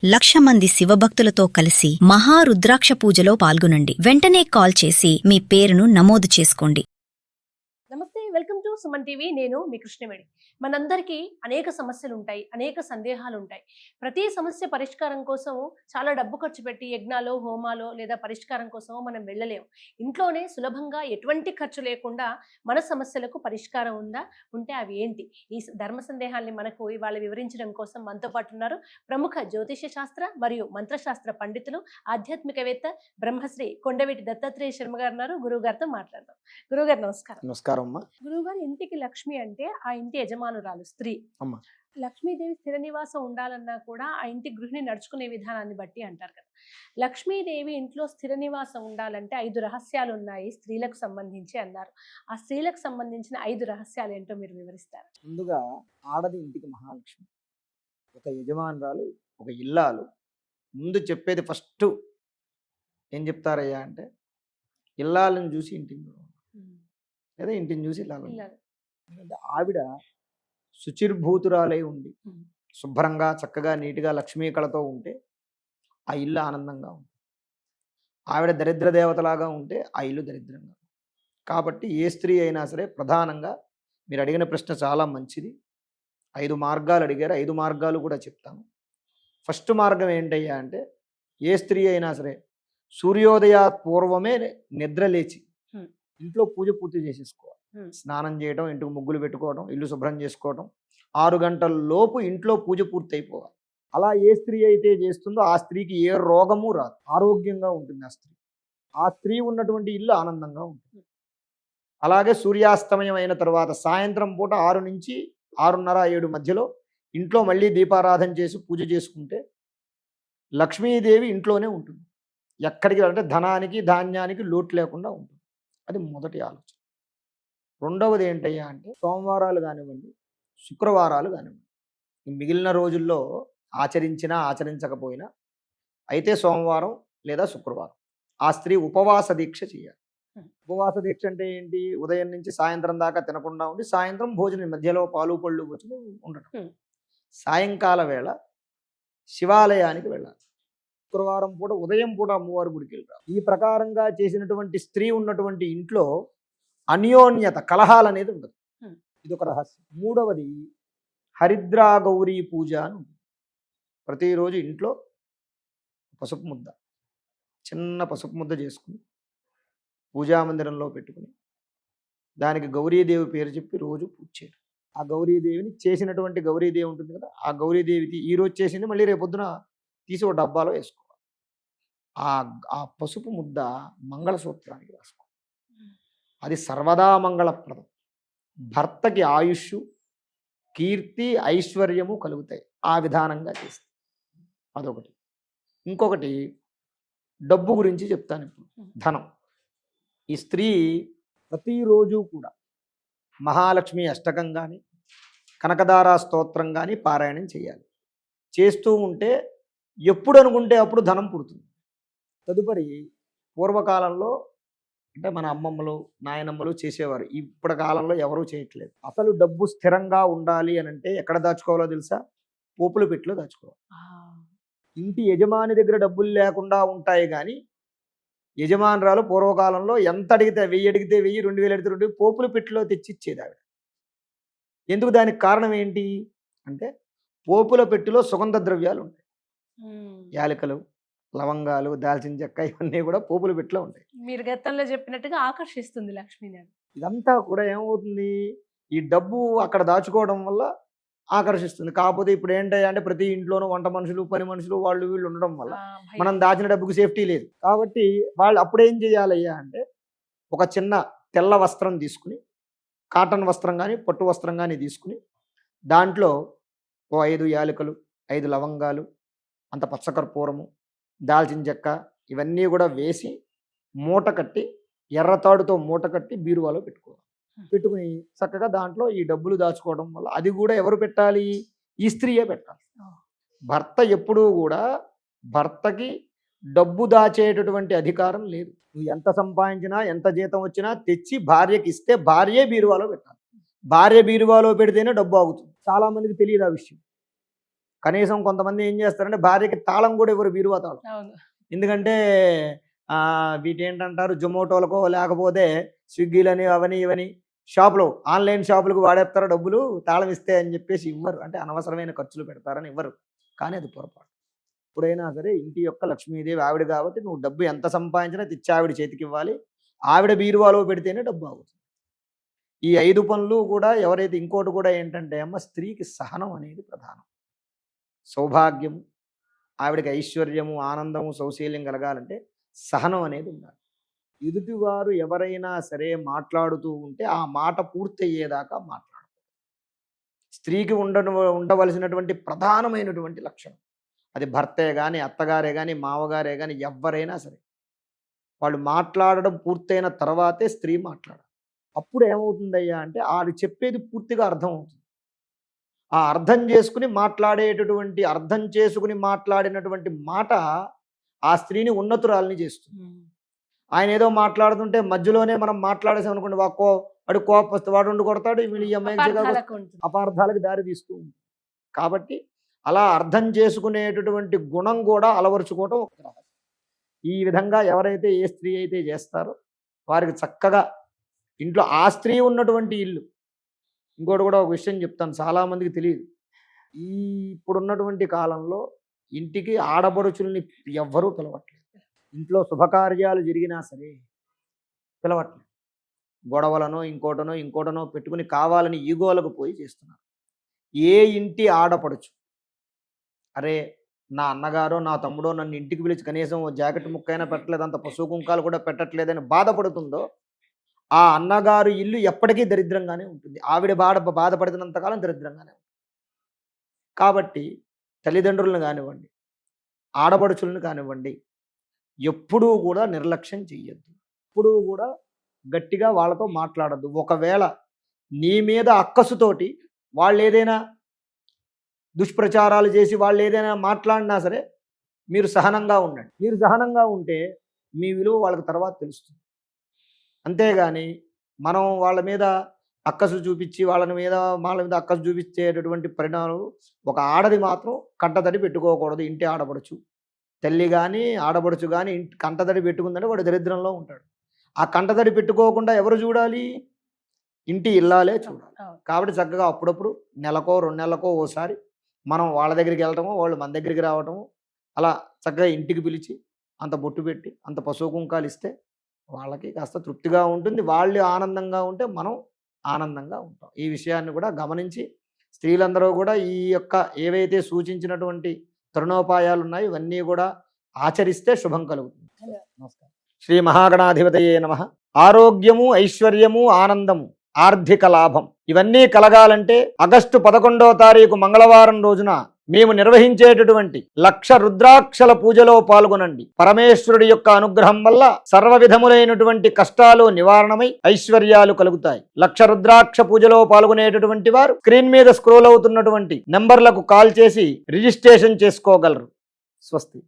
1,00,000 మంది శివభక్తులతో కలిసి మహారుద్రాక్ష పూజలో పాల్గొనండి. వెంటనే కాల్ చేసి మీ పేరును నమోదు చేసుకోండి. నమస్తే, వెల్కమ్ టు సుమన్ టీవీ. నేను మీ కృష్ణవేణి. మనందరికీ అనేక సమస్యలు ఉంటాయి, అనేక సందేహాలు ఉంటాయి. ప్రతి సమస్య పరిష్కారం కోసం చాలా డబ్బు ఖర్చు పెట్టి యజ్ఞాలో, హోమాలో లేదా పరిష్కారం కోసం మనం వెళ్ళలేము. ఇంట్లోనే సులభంగా ఎటువంటి ఖర్చు లేకుండా మన సమస్యలకు పరిష్కారం ఉందా? ఉంటే అవి ఏంటి? ఈ ధర్మ సందేహాల్ని మనకు ఇవాళ వివరించడం కోసం మనతో పాటు ఉన్నారు ప్రముఖ జ్యోతిష శాస్త్ర మరియు మంత్రశాస్త్ర పండితులు, ఆధ్యాత్మికవేత్త బ్రహ్మశ్రీ కొండవీటి దత్తాత్రేయ శర్మ గారు ఉన్నారు. గురువు గారితో మాట్లాడదాం. గురువుగారు నమస్కారం. నమస్కారం అమ్మా. గురువుగారు, ఇంటికి లక్ష్మి అంటే ఆ ఇంటి యజమానురాలు స్త్రీ. లక్ష్మీదేవి స్థిర నివాసం ఉండాలన్నా కూడా ఆ ఇంటి గృహిణి నడుచుకునే విధానాన్ని బట్టి అంటారు కదా. లక్ష్మీదేవి ఇంట్లో స్థిర నివాసం ఉండాలంటే 5 రహస్యాలు ఉన్నాయి స్త్రీలకు సంబంధించి అన్నారు. ఆ స్త్రీలకు సంబంధించిన 5 రహస్యాలు ఏంటో మీరు వివరిస్తారు? ముందుగా ఆడది ఇంటికి మహాలక్ష్మి, ఒక యజమానురాలు, ఒక ఇల్లాలు. ముందు చెప్పేది ఫస్ట్ ఏం చెప్తారయ్యా అంటే, ఇల్లాలను చూసి ఇంటిని లేదా ఇంటిని చూసి ఇల్లాలు. ఎందుకంటే ఆవిడ శుచిర్భూతురాలై ఉండి శుభ్రంగా చక్కగా నీట్గా లక్ష్మీ కళతో ఉంటే ఆ ఇల్లు ఆనందంగా ఉంటుంది. ఆవిడ దరిద్ర దేవతలాగా ఉంటే ఆ ఇల్లు దరిద్రంగా. కాబట్టి ఏ స్త్రీ అయినా సరే ప్రధానంగా మీరు అడిగిన ప్రశ్న చాలా మంచిది. 5 మార్గాలు అడిగారు, 5 మార్గాలు కూడా చెప్తాను. ఫస్ట్ మార్గం ఏంటయ్యా అంటే, ఏ స్త్రీ అయినా సరే సూర్యోదయా పూర్వమే నిద్ర లేచి ఇంట్లో పూజ పూర్తి చేసేసుకోవాలి. స్నానం చేయడం, ఇంటికి ముగ్గులు పెట్టుకోవడం, ఇల్లు శుభ్రం చేసుకోవడం, 6 గంటల లోపు ఇంట్లో పూజ పూర్తి అయిపోవాలి. అలా ఏ స్త్రీ అయితే చేస్తుందో ఆ స్త్రీకి ఏ రోగము రాదు, ఆరోగ్యంగా ఉంటుంది ఆ స్త్రీ. ఆ స్త్రీ ఉన్నటువంటి ఇల్లు ఆనందంగా ఉంటుంది. అలాగే సూర్యాస్తమయం అయిన తర్వాత సాయంత్రం పూట 6 నుంచి 6:30, 7 మధ్యలో ఇంట్లో మళ్ళీ దీపారాధన చేసి పూజ చేసుకుంటే లక్ష్మీదేవి ఇంట్లోనే ఉంటుంది. ఎక్కడికి అంటే ధనానికి ధాన్యానికి లోటు లేకుండా ఉంటుంది. అది మొదటి ఆలోచన. రెండవది ఏంటయ్యా అంటే, సోమవారాలు కానివ్వండి, శుక్రవారాలు కానివ్వండి, మిగిలిన రోజుల్లో ఆచరించినా ఆచరించకపోయినా అయితే సోమవారం లేదా శుక్రవారం ఆ స్త్రీ ఉపవాస దీక్ష చేయాలి. ఉపవాస దీక్ష అంటే ఏంటి? ఉదయం నుంచి సాయంత్రం దాకా తినకుండా ఉండి సాయంత్రం భోజనం మధ్యలో పాలు పళ్ళు వచ్చి ఉండటం. సాయంకాల వేళ శివాలయానికి వెళ్ళాలి. శుక్రవారం పూట ఉదయం పూట అమ్మవారి గుడికి వెళ్ళాలి. ఈ ప్రకారంగా చేసినటువంటి స్త్రీ ఉన్నటువంటి ఇంట్లో అన్యోన్యత, కలహాలు అనేది ఉండదు. ఇది ఒక రహస్యం. మూడవది హరిద్రా గౌరీ పూజ అని ఉంటుంది. ప్రతిరోజు ఇంట్లో పసుపు ముద్ద, చిన్న పసుపు ముద్ద చేసుకుని పూజామందిరంలో పెట్టుకుని దానికి గౌరీదేవి పేరు చెప్పి రోజు పూజ చేయడం. ఆ గౌరీదేవిని చేసినటువంటి గౌరీదేవి ఉంటుంది కదా, ఆ గౌరీదేవికి ఈరోజు చేసింది మళ్ళీ రేపొద్దున తీసి ఒక డబ్బాలో వేసుకోవాలి. ఆ పసుపు ముద్ద మంగళసూత్రానికి రాసుకోవాలి. అది సర్వదా మంగళప్రదం. భర్తకి ఆయుష్, కీర్తి, ఐశ్వర్యము కలుగుతాయి ఆ విధానంగా చేస్తే. అదొకటి. ఇంకొకటి డబ్బు గురించి చెప్తాను ఇప్పుడు. ధనం. ఈ స్త్రీ ప్రతిరోజు కూడా మహాలక్ష్మి అష్టకం కానీ కనకదారా స్తోత్రం కానీ పారాయణం చేయాలి. చేస్తూ ఉంటే ఎప్పుడు అనుకుంటే అప్పుడు ధనం పుడుతుంది. తదుపరి పూర్వకాలంలో అంటే మన అమ్మమ్మలు, నాయనమ్మలు చేసేవారు. ఇప్పటి కాలంలో ఎవరూ చేయట్లేదు. అసలు డబ్బు స్థిరంగా ఉండాలి అని అంటే ఎక్కడ దాచుకోవాలో తెలుసా? పోపుల పెట్టిలో దాచుకోవాలి. ఇంటి యజమాని దగ్గర డబ్బులు లేకుండా ఉంటాయి కానీ యజమానురాలు పూర్వకాలంలో ఎంత అడిగితే 1000 అడిగితే 1000, 2000 అడిగితే 2000 పోపుల పెట్టిలో తెచ్చి ఇచ్చేది ఆవిడ. ఎందుకు? దానికి కారణం ఏంటి అంటే, పోపుల పెట్టిలో సుగంధ ద్రవ్యాలు ఉంటాయి. యాలకులు, లవంగాలు, దాల్చిన చెక్క, ఇవన్నీ కూడా పోపుల పెట్టిలో ఉంటాయి. మీరు గతంలో చెప్పినట్టుగా ఆకర్షిస్తుంది లక్ష్మీదేవి. ఇదంతా కూడా ఏమవుతుంది? ఈ డబ్బు అక్కడ దాచుకోవడం వల్ల ఆకర్షిస్తుంది. కాకపోతే ఇప్పుడు ఏంటంటే ప్రతి ఇంట్లోనూ వంట మనుషులు, పని మనుషులు, వాళ్ళు వీళ్ళు ఉండడం వల్ల మనం దాచిన డబ్బుకి సేఫ్టీ లేదు. కాబట్టి వాళ్ళు అప్పుడేం చేయాలయ్యా అంటే, ఒక చిన్న తెల్ల వస్త్రం తీసుకుని, కాటన్ వస్త్రం కానీ పట్టు వస్త్రం కానీ తీసుకుని దాంట్లో 5 యాలకులు, 5 లవంగాలు, అంత పచ్చకర్పూరము, దాల్చిన చెక్క ఇవన్నీ కూడా వేసి మూట కట్టి, ఎర్రతాడుతో మూట కట్టి బీరువాలో పెట్టుకోవాలి. పెట్టుకుని చక్కగా దాంట్లో ఈ డబ్బులు దాచుకోవడం వల్ల, అది కూడా ఎవరు పెట్టాలి? ఈ స్త్రీయే పెట్టాలి. భర్త ఎప్పుడూ కూడా భర్తకి డబ్బు దాచేటటువంటి అధికారం లేదు. నువ్వు ఎంత సంపాదించినా, ఎంత జీతం వచ్చినా తెచ్చి భార్యకి ఇస్తే భార్యే బీరువాలో పెట్టాలి. భార్య బీరువాలో పెడితేనే డబ్బు ఆగుతుంది. చాలా మందికి తెలియదు ఆ విషయం. కనీసం కొంతమంది ఏం చేస్తారంటే భార్యకి తాళం కూడా ఇవ్వరు, బీరువా తాళం. అవును. ఎందుకంటే వీటి ఏంటంటారు, జొమాటోలకో లేకపోతే స్విగ్గీలని అవని ఇవని షాపులో ఆన్లైన్ షాపులకు వాడేస్తారు డబ్బులు, తాళం ఇస్తే అని చెప్పేసి ఇవ్వరు. అంటే అనవసరమైన ఖర్చులు పెడతారని ఇవ్వరు. కానీ అది పొరపాటు. ఎప్పుడైనా సరే ఇంటి యొక్క లక్ష్మీదేవి ఆవిడ కాబట్టి నువ్వు డబ్బు ఎంత సంపాదించినా తెచ్చి ఆవిడ చేతికి ఇవ్వాలి. ఆవిడ బీరువాలో పెడితేనే డబ్బు ఆగుతుంది. ఈ 5 పనులు కూడా ఎవరైతే, ఇంకోటి కూడా ఏంటంటే అమ్మ, స్త్రీకి సహనం అనేది ప్రధానం. సౌభాగ్యము, ఆవిడకి ఐశ్వర్యము, ఆనందము, సౌశీల్యం కలగాలంటే సహనం అనేది ఉండాలి. ఎదుటివారు ఎవరైనా సరే మాట్లాడుతూ ఉంటే ఆ మాట పూర్తయ్యేదాకా మాట్లాడాలి. స్త్రీకి ఉండవలసినటువంటి ప్రధానమైనటువంటి లక్షణం అది. భర్తే కానీ, అత్తగారే కానీ, మామగారే కానీ, ఎవరైనా సరే వాళ్ళు మాట్లాడడం పూర్తయిన తర్వాతే స్త్రీ మాట్లాడాలి. అప్పుడు ఏమవుతుందయ్యా అంటే వాళ్ళు చెప్పేది పూర్తిగా అర్థం అవుతుంది. ఆ అర్థం చేసుకుని మాట్లాడినటువంటి మాట ఆ స్త్రీని ఉన్నతురాలని చేస్తుంది. ఆయన ఏదో మాట్లాడుతుంటే మధ్యలోనే మనం మాట్లాడేసాం అనుకోండి, వాడు కోపం, వాడు ఉండి కొడతాడు, వీళ్ళు ఈ అమ్మాయికి అపార్థాలకు దారి తీస్తూ ఉంటుంది. కాబట్టి అలా అర్థం చేసుకునేటటువంటి గుణం కూడా అలవరుచుకోవటం ఒక రహస్యం. ఈ విధంగా ఎవరైతే ఏ స్త్రీ అయితే చేస్తారో వారికి చక్కగా ఇంట్లో ఆ స్త్రీ ఉన్నటువంటి ఇల్లు. ఇంకోటి కూడా ఒక విషయం చెప్తాను, చాలామందికి తెలియదు. ఇప్పుడున్నటువంటి కాలంలో ఇంటికి ఆడపడుచుల్ని ఎవ్వరూ పిలవట్లేదు. ఇంట్లో శుభకార్యాలు జరిగినా సరే పిలవట్లేదు. గొడవలనో ఇంకోటనో పెట్టుకుని కావాలని ఈగోలకు పోయి చేస్తున్నారు. ఏ ఇంటి ఆడపడుచు అరే నా అన్నగారో నా తమ్ముడో నన్ను ఇంటికి పిలిచి కనీసం జాకెట్ ముక్కైనా పెట్టలేదు, అంత పసుపు కుంకాలు కూడా పెట్టట్లేదని బాధపడుతుందో ఆ అన్నగారు ఇల్లు ఎప్పటికీ దరిద్రంగానే ఉంటుంది. ఆవిడ బాధపడుతున్నంతకాలం దరిద్రంగానే ఉంటుంది. కాబట్టి తల్లిదండ్రులను కానివ్వండి, ఆడపడుచులను కానివ్వండి, ఎప్పుడూ కూడా నిర్లక్ష్యం చెయ్యొద్దు. ఎప్పుడూ కూడా గట్టిగా వాళ్ళతో మాట్లాడద్దు. ఒకవేళ నీ మీద అక్కసుతోటి వాళ్ళు ఏదైనా దుష్ప్రచారాలు చేసి వాళ్ళు ఏదైనా మాట్లాడినా సరే మీరు సహనంగా ఉండండి. మీరు సహనంగా ఉంటే మీ విలువ వాళ్ళకి తర్వాత తెలుస్తుంది. అంతేగాని మనం వాళ్ళ మీద అక్కసు చూపించి వాళ్ళ మీద అక్కసు చూపించేటటువంటి పరిణామాలు ఒక ఆడది మాత్రం కంటతడి పెట్టుకోకూడదు. ఇంటి ఆడపడుచు తల్లి కానీ ఆడపడుచు కానీ కంటతడి పెట్టుకుందంటే వాడు దరిద్రంలో ఉంటాడు. ఆ కంటతడి పెట్టుకోకుండా ఎవరు చూడాలి? ఇంటి ఇల్లాలే చూడాలి. కాబట్టి చక్కగా అప్పుడప్పుడు నెలకో 2 నెలలకో ఓసారి మనం వాళ్ళ దగ్గరికి వెళ్ళటము, వాళ్ళు మన దగ్గరికి రావటము, అలా చక్కగా ఇంటికి పిలిచి అంత బొట్టు పెట్టి అంత పసుపు కుంకాలు ఇస్తే వాళ్ళకి కాస్త తృప్తిగా ఉంటుంది. వాళ్ళు ఆనందంగా ఉంటే మనం ఆనందంగా ఉంటాం. ఈ విషయాన్ని కూడా గమనించి స్త్రీలందరూ కూడా ఈ యొక్క ఏవైతే సూచించినటువంటి తరుణోపాయాలు ఉన్నాయి ఇవన్నీ కూడా ఆచరిస్తే శుభం కలుగుతుంది. నమస్కారం. శ్రీ మహాగణాధిపతయే నమః. ఆరోగ్యము, ఐశ్వర్యము, ఆనందము, ఆర్థిక లాభం ఇవన్నీ కలగాలంటే ఆగస్టు 11వ తారీఖు మంగళవారం రోజున మేము నిర్వహించేటటువంటి 1,00,000 రుద్రాక్షల పూజలో పాల్గొనండి. పరమేశ్వరుడి యొక్క అనుగ్రహం వల్ల సర్వ విధములైనటువంటి కష్టాలు నివారణమై ఐశ్వర్యాలు కలుగుతాయి. 1,00,000 రుద్రాక్ష పూజలో పాల్గొనేటటువంటి వారు స్క్రీన్ మీద స్క్రోల్ అవుతున్నటువంటి నంబర్లకు కాల్ చేసి రిజిస్ట్రేషన్ చేసుకోగలరు. స్వస్తి.